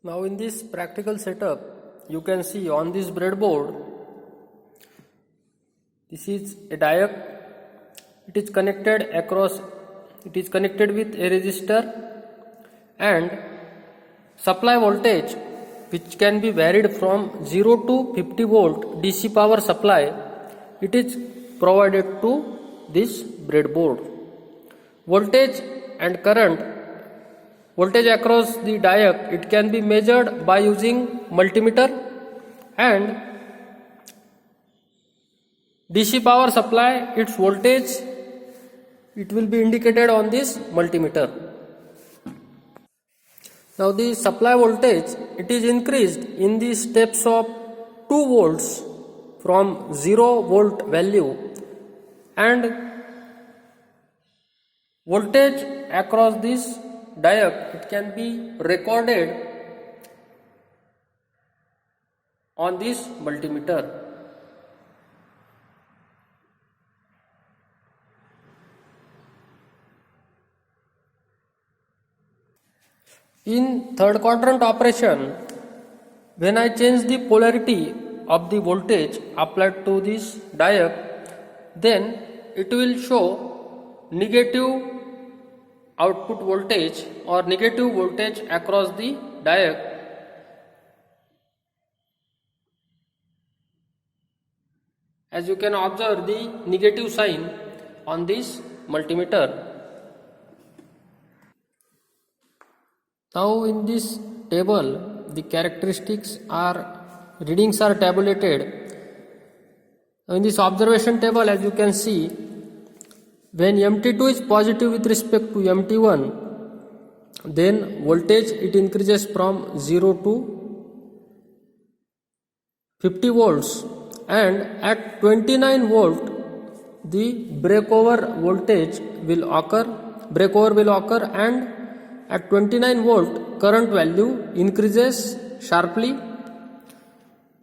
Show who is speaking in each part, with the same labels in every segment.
Speaker 1: Now in this practical setup, you can see on this breadboard, this is a diode. It is connected with a resistor, and supply voltage which can be varied from 0 to 50 volt DC power supply, it is provided to this breadboard. Voltage and current, voltage across the diode, it can be measured by using multimeter, and DC power supply, its voltage, it will be indicated on this multimeter. Now the supply voltage, it is increased in the steps of 2 volts from 0 volt value, and voltage across this diode, it can be recorded on this multimeter. In third quadrant operation, when I change the polarity of the voltage applied to this diode, then it will show negative output voltage or negative voltage across the diode. As you can observe the negative sign on this multimeter. Now in this table, the readings are tabulated. Now in this observation table, as you can see, when MT2 is positive with respect to MT1, then voltage it increases from 0 to 50 volts, and at 29 volt the breakover will occur, and at 29 volt current value increases sharply.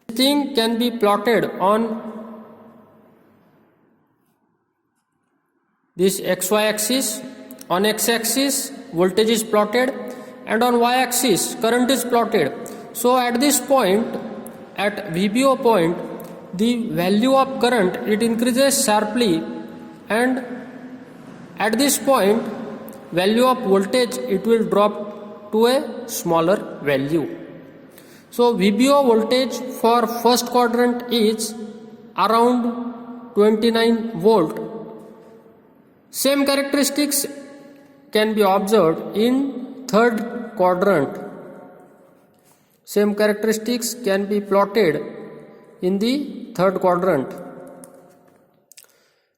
Speaker 1: This thing can be plotted on this XY axis. On X axis voltage is plotted, and on Y axis current is plotted. So at this point, at VBO point, the value of current it increases sharply, and at this point value of voltage it will drop to a smaller value. So VBO voltage for first quadrant is around 29 volt. Same characteristics can be observed in third quadrant. Same characteristics can be plotted in the third quadrant.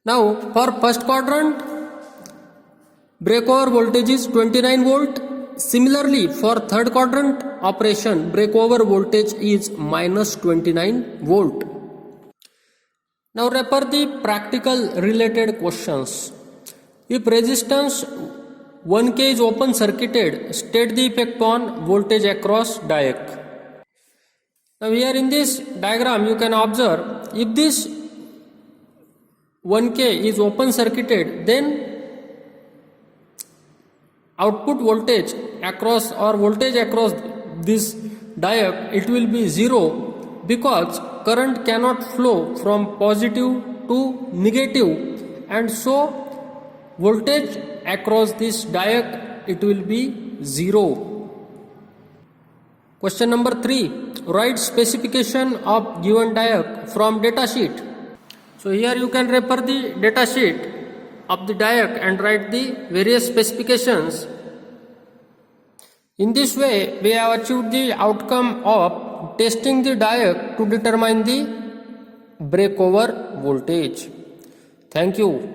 Speaker 1: Now for first quadrant, breakover voltage is 29 volt. Similarly, for third quadrant operation, breakover voltage is minus 29 volt. Now refer the practical related questions. If resistance 1K is open circuited, state the effect on voltage across diode. Now here in this diagram you can observe, if this 1K is open circuited, then output voltage across this diode, it will be 0, because current cannot flow from positive to negative, and so voltage across this diode it will be 0. Question number 3. Write specification of given diode from data sheet. So here you can refer the data sheet of the diode and write the various specifications. In this way, we have achieved the outcome of testing the diode to determine the breakover voltage. Thank you.